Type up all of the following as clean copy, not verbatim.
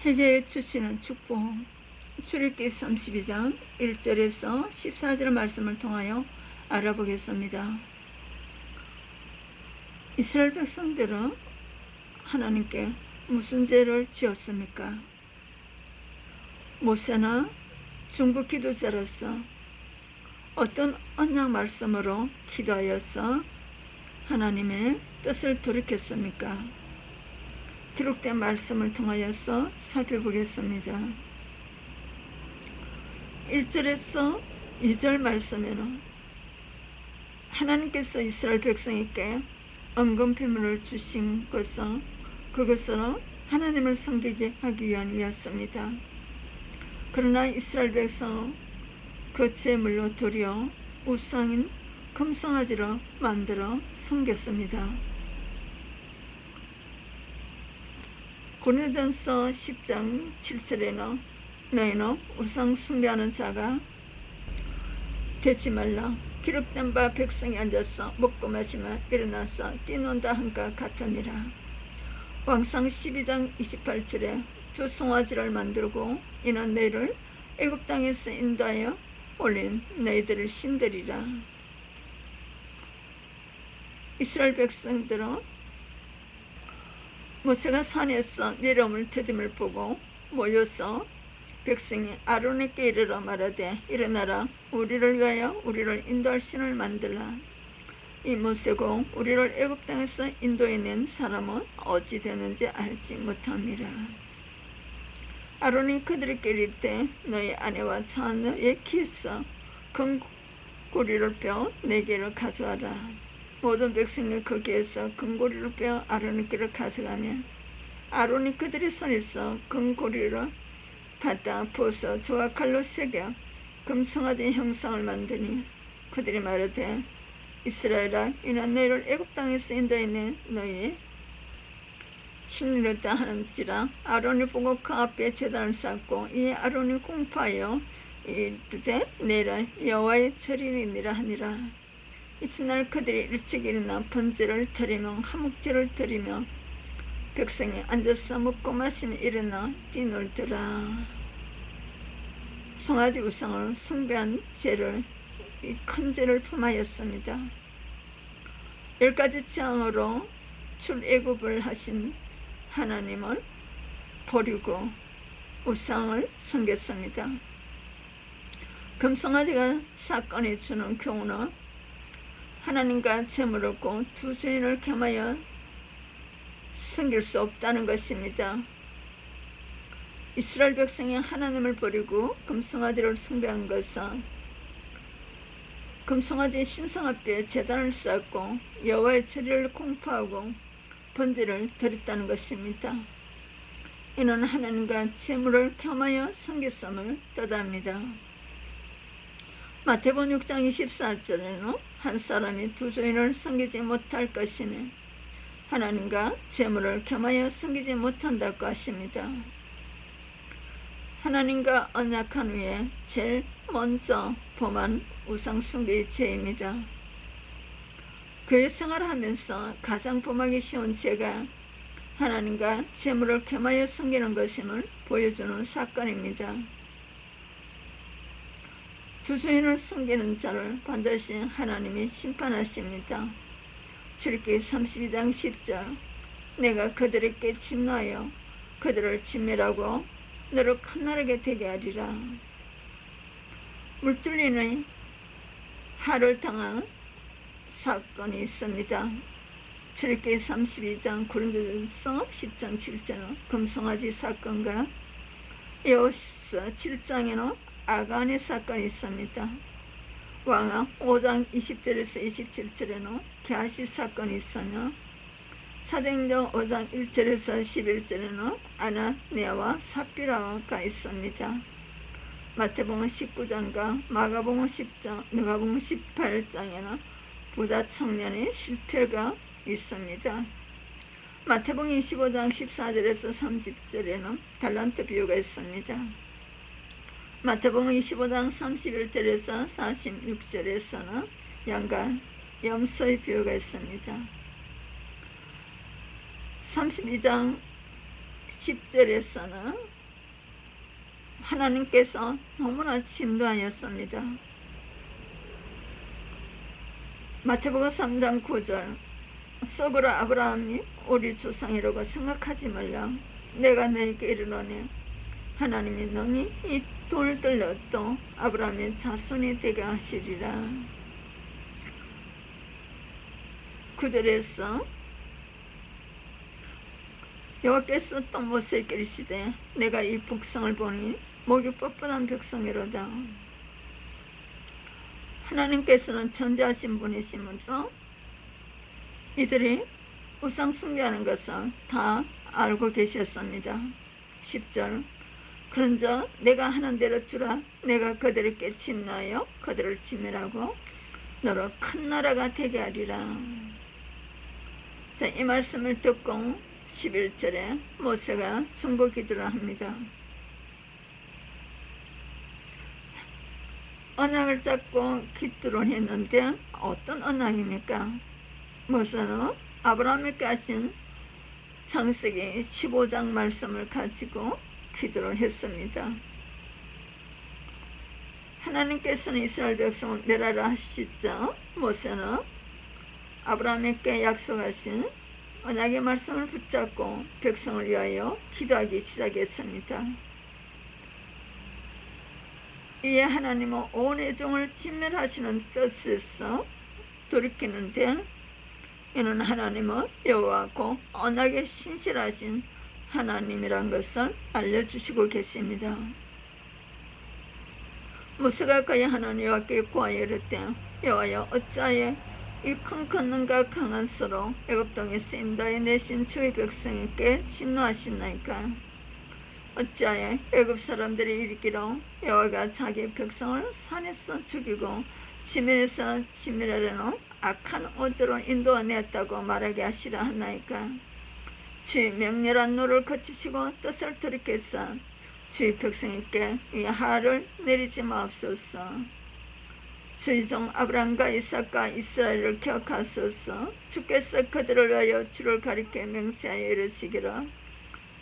회개에 주시는 축복. 출애굽기 32장 1절에서 14절 말씀을 통하여 알아보겠습니다. 이스라엘 백성들은 하나님께 무슨 죄를 지었습니까? 모세나 중보 기도자로서 어떤 언약 말씀으로 기도하여서 하나님의 뜻을 돌이켰습니까? 기록된 말씀을 통하여서 살펴보겠습니다. 1절에서 2절 말씀에는 하나님께서 이스라엘 백성에게 엄금피물을 주신 것은 그것으로 하나님을 섬기게 하기 위함이었습니다. 그러나 이스라엘 백성은 그 제물로 도리어 우상인 금송아지로 만들어 섬겼습니다. 고린도전서 10장 7절에는 너희는 우상 숭배하는 자가 되지 말라. 기록된 바 백성이 앉아서 먹고 마시며 일어나서 뛰논다 한과 같으니라. 왕상 12장 28절에 두 송아지를 만들고 이는 너희를 애굽 땅에서 인도하여 올린 너희들을 신들이라. 이스라엘 백성들은 모세가 산에서 내려옴을 더듬을 보고 모여서 백성이 아론에게 이르러 말하되 일어나라 우리를 위하여 우리를 인도할 신을 만들라. 이 모세고 우리를 애굽 땅에서 인도해낸 사람은 어찌 되는지 알지 못합니다. 아론이 그들에게 이르되 너희 아내와 자녀의 키에서 금고리를 빼어 4개를 가져와라. 모든 백성이 거기에서 금고리를 빼어 아론에게로 가져가면 아론이 그들의 손에서 금고리를 받아 부어서 조와 칼로 새겨 금송아지 형상을 만드니 그들이 말하되 이스라엘아 이는 너희를 애굽 땅에서 인도해낸 너희 신이었다 하는지라. 아론이 보고 그 앞에 제단을 쌓고 이 아론이 공포하여 이르되 내일 여호와의 절일이니라 하니라. 이튿날 그들이 일찍 일어나 번제를 드리며 화목제를 드리며 백성이 앉아서 먹고 마시며 일어나 뛰놀더라. 송아지 우상을 숭배한 죄를 큰 죄를 품하였습니다. 10가지 재앙으로 출애굽을 하신 하나님을 버리고 우상을 섬겼습니다. 금송아지가 사건이 주는 경우는 하나님과 재물을 얻고 두 주인을 겸하여 섬길 수 없다는 것입니다. 이스라엘 백성이 하나님을 버리고 금송아지를 숭배한 것은 금송아지 신상 앞에 제단을 쌓고 여호와의 절일을 공포하고 번제를 드렸다는 것입니다. 이는 하나님과 재물을 겸하여 섬겼음을 뜻합니다. 마태복음 6장 24절에는 한 사람이 두 주인을 섬기지 못할 것이니 하나님과 재물을 겸하여 섬기지 못한다고 하십니다. 하나님과 언약한 후에 제일 먼저 범한 우상 숭배의 죄입니다. 교회 생활하면서 가장 범하기 쉬운 죄가 하나님과 재물을 겸하여 섬기는 것임을 보여주는 사건입니다. 두 주인을 섬기는 자를 반드시 하나님이 심판하십니다. 출애굽기 32장 10절 내가 그들에게 진노하여 그들을 진멸하고 너를 큰 나라게 되게 하리라. 물줄리는 하를 당한 사건이 있습니다. 출애굽기 32장 고린도전서 10장 7절은 금송아지 사건과 여호수아 7장에는 아간의 사건이 있습니다. 왕하 5장 20절에서 27절에는 게하시 사건이 있으며 사도행전 5장 1절에서 11절에는 아나니아와 삽비라가 있습니다. 마태복음 19장과 마가복음 10장, 누가복음 18장에는 부자 청년의 실패가 있습니다. 마태복음 25장 14절에서 30절에는 달란트 비유가 있습니다. 마태복음 25장 31절에서 46절에서는 양과 염소의 비유가 있습니다. 32장 10절에서는 하나님께서 너무나 진노하였습니다. 마태복음 3장 9절 속으로 아브라함이 우리 조상이라고 생각하지 말라. 내가 너에게 이르노니 하나님이 너니 이 돌들로 또 아브라함의 자손이 되게 하시리라. 9절에서 여호와께서 또 모세에게 이르시되 내가 이 백성을 보니 목이 뻣뻣한 백성이로다. 하나님께서는 전지하신 분이시므로 이들이 우상 숭배하는 것을 다 알고 계셨습니다. 10절 그런즉 내가 하는 대로 주라. 내가 그들에게 진노하여 그들을 지멸하고 너로 큰 나라가 되게 하리라. 자, 이 말씀을 듣고 11절에 모세가 중보 기도를 합니다. 언약을 잡고 기도를 했는데 어떤 언약입니까? 모세는 아브라함에게 하신 창세기 15장 말씀을 가지고 기도를 했습니다. 하나님께서는 이스라엘 백성을 멸하라 하시자 모세는 아브라함에게 약속하신 언약의 말씀을 붙잡고 백성을 위하여 기도하기 시작했습니다. 이에 하나님은 온 애종을 진멸하시는 뜻에서 돌이키는데 이는 하나님은 여호와고 언약에 신실하신 하나님이란 것을 알려주시고 계십니다. 모세가 그의 하나님 여호와께 구하여 이르되 여호와여 어찌하여 이 큰 권능과 강한 수로 애굽 땅에 쓰임당에 내신 주의 백성에게 진노하시나이까. 어찌하여 애굽 사람들이 이르기로 여호와가 자기 백성을 산에서 죽이고 지면에서 지멸하려는 악한 오도로 인도하였다고 말하게 하시라 하나이까. 주의 명렬한 노를 거치시고 뜻을 돌이켜서 주의 백성에게 이 하를 내리지 마옵소서. 주의 종 아브라함과 이삭과 이스라엘을 기억하소서. 주께서 그들을 위하여 주를 가리켜 맹세하여 이르시기를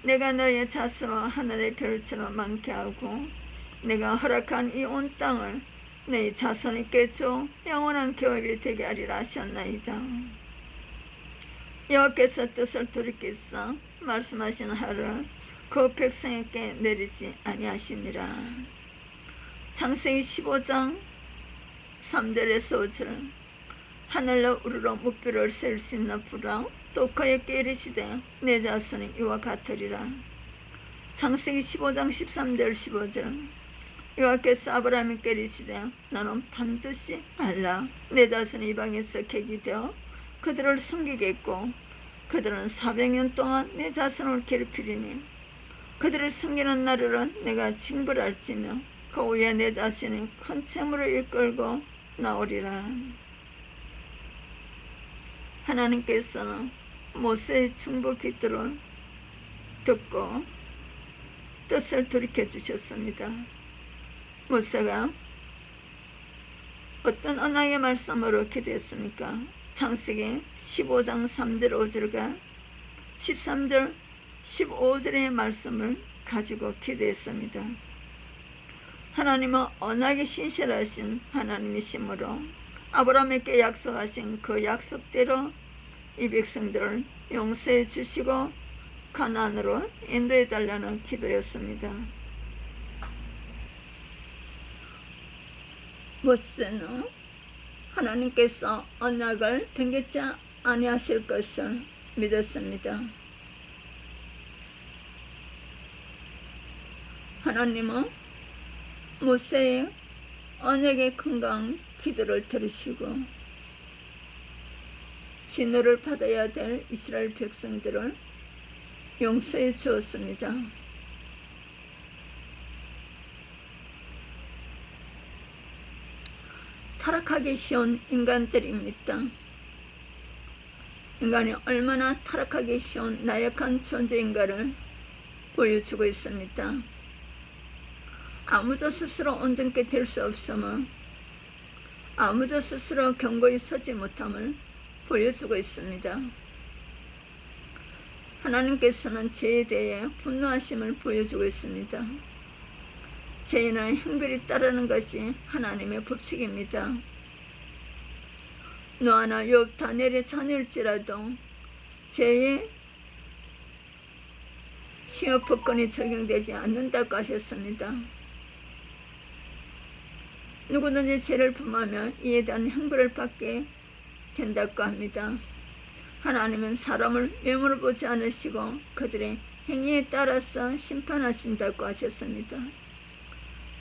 내가 너의 자손을 하늘의 별처럼 많게 하고 내가 허락한 이 온 땅을 내 자손에게 줘 영원한 기업이 되게 하리라 하셨나이다. 여호와께서 뜻을 돌이키사 말씀하신 하를 그 백성에게 내리지 아니하시니라. 창세기 15장 3절에서 5절 하늘로 우르르 묵비를 세울 수 있는 불아 또 그에게 이르시되 내 자손이 이와 같으리라. 창세기 15장 13절 15절 여호와께서 아브라함에게 이르시되 너는 반드시 알라. 내 자손이 이방에서 객이 되어 그들을 섬기겠고 그들은 400년 동안 내 자손을 괴롭히리니 그들을 섬기는 날에는 내가 징벌할지며 그 후에 내 자신이 큰 채무를 이끌고 나오리라. 하나님께서는 모세의 중보 기도를 듣고 뜻을 돌이켜 주셨습니다. 모세가 어떤 언약의 말씀으로 기도했습니까? 창세기 15장 3절 5절과 13절 15절의 말씀을 가지고 기도했습니다. 하나님은 언약에 신실하신 하나님이시므로 아브라함에게 약속하신 그 약속대로 이 백성들을 용서해 주시고 가나안으로 인도해 달라는 기도였습니다. 모세는 하나님께서 언약을 변개치 아니하실 것을 믿었습니다. 하나님은 모세의 언약의 건강 기도를 들으시고 진노를 받아야 될 이스라엘 백성들을 용서해 주었습니다. 타락하기 쉬운 인간들입니다. 인간이 얼마나 타락하기 쉬운 나약한 존재인가를 보여주고 있습니다. 아무도 스스로 온전케 될 수 없음을, 아무도 스스로 견고히 서지 못함을 보여주고 있습니다. 하나님께서는 죄에 대해 분노하심을 보여주고 있습니다. 죄는 행별이 따르는 것이 하나님의 법칙입니다. 노아나 욥 다니엘의 자녀일지라도 죄의 시효법권이 적용되지 않는다고 하셨습니다. 누구든지 죄를 범하면 이에 대한 형벌을 받게 된다고 합니다. 하나님은 사람을 외모를 보지 않으시고 그들의 행위에 따라서 심판하신다고 하셨습니다.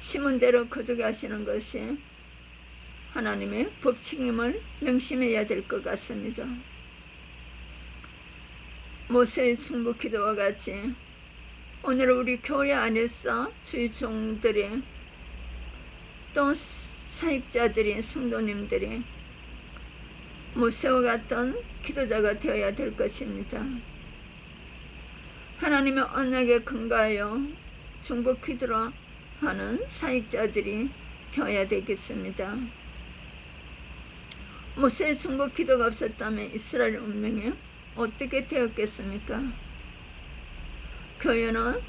심은 대로 거두게 하시는 것이 하나님의 법칙임을 명심해야 될 것 같습니다. 모세의 중보 기도와 같이 오늘 우리 교회 안에서 주의 종들이 또 사역자들이 성도님들이 모세와 같은 기도자가 되어야 될 것입니다. 하나님의 언약에 근거하여 중보 기도를 하는 사역자들이 되어야 되겠습니다. 모세의 중보 기도가 없었다면 이스라엘 운명이 어떻게 되었겠습니까? 교회는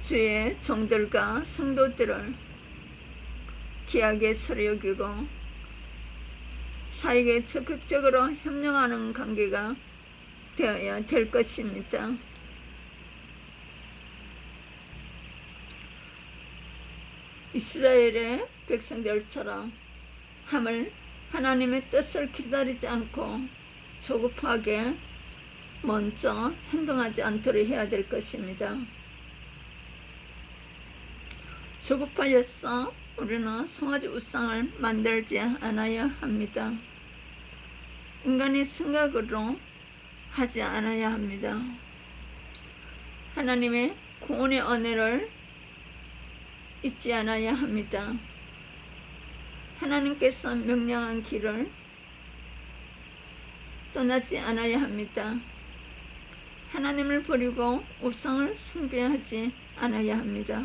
주의 종들과 성도들을 귀하게 서로 여기고 사역에 적극적으로 협력하는 관계가 되어야 될 것입니다. 이스라엘의 백성들처럼 하나님의 뜻을 기다리지 않고 조급하게 먼저 행동하지 않도록 해야 될 것입니다. 조급하여서 우리는 송아지 우상을 만들지 않아야 합니다. 인간의 생각으로 하지 않아야 합니다. 하나님의 구원의 은혜를 잊지 않아야 합니다. 하나님께서 명령한 길을 떠나지 않아야 합니다. 하나님을 버리고 우상을 숭배하지 않아야 합니다.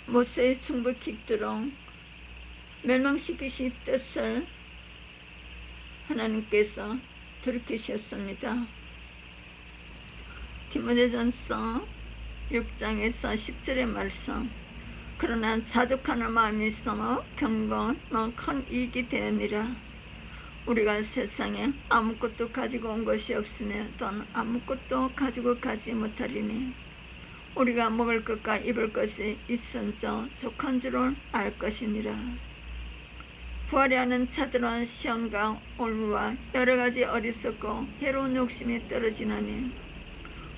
모세의 중보 기도로 멸망시키실 뜻을 하나님께서 돌이키셨습니다. 디모데전서 6장에서 10절의 말씀. 그러나 자족하는 마음이 있어 경건은 큰 이익이 되느니라. 우리가 세상에 아무것도 가지고 온 것이 없으며 또한 아무것도 가지고 가지 못하리니 우리가 먹을 것과 입을 것이 있은저 족한 줄을 알 것이니라. 부활하는 자들은 시험과 올무와 여러가지 어리석고 해로운 욕심이 떨어지나니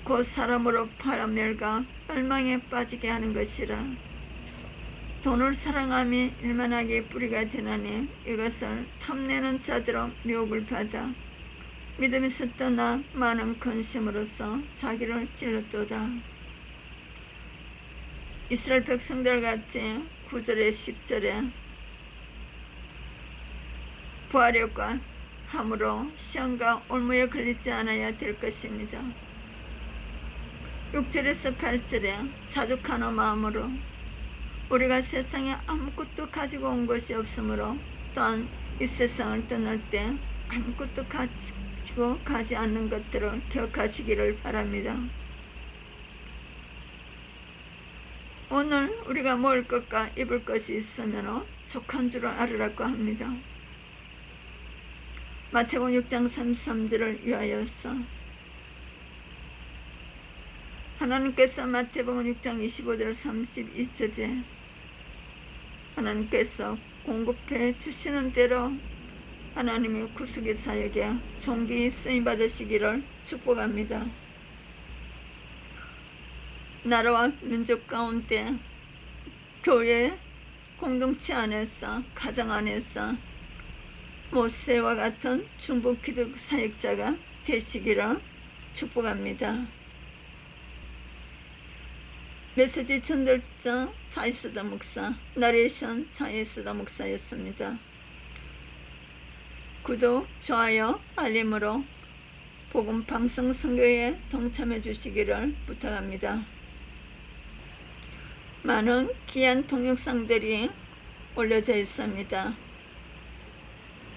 곧 사람으로 파멸과 멸망에 빠지게 하는 것이라. 돈을 사랑함이 일만하게 뿌리가 되나니 이것을 탐내는 자들은 미혹을 받아 믿음에서 떠나 많은 근심으로써 자기를 찔렀도다. 이스라엘 백성들 같이 9절에 10절에 부활력과 함으로 시험과 올무에 걸리지 않아야 될 것입니다. 6절에서 8절에 자족하는 마음으로 우리가 세상에 아무것도 가지고 온 것이 없으므로 또한 이 세상을 떠날 때 아무것도 가지고 가지 않는 것들을 기억하시기를 바랍니다. 오늘 우리가 먹을 것과 입을 것이 있으면 족한 줄을 알으라고 합니다. 마태복음 6장 33절을 위하여서 하나님께서 마태복음 6장 25절 32절에 하나님께서 공급해 주시는 대로 하나님의 구속의 사역에 존귀히 쓰임받으시기를 축복합니다. 나라와 민족 가운데 교회 공동체 안에서 가정 안에서 모세와 같은 중보 기도 사역자가 되시기를 축복합니다. 메시지 전달자 차이스더 목사, 나레이션 차이스더 목사였습니다. 구독, 좋아요, 알림으로 복음 방송 선교에 동참해 주시기를 부탁합니다. 많은 귀한 동영상들이 올려져 있습니다.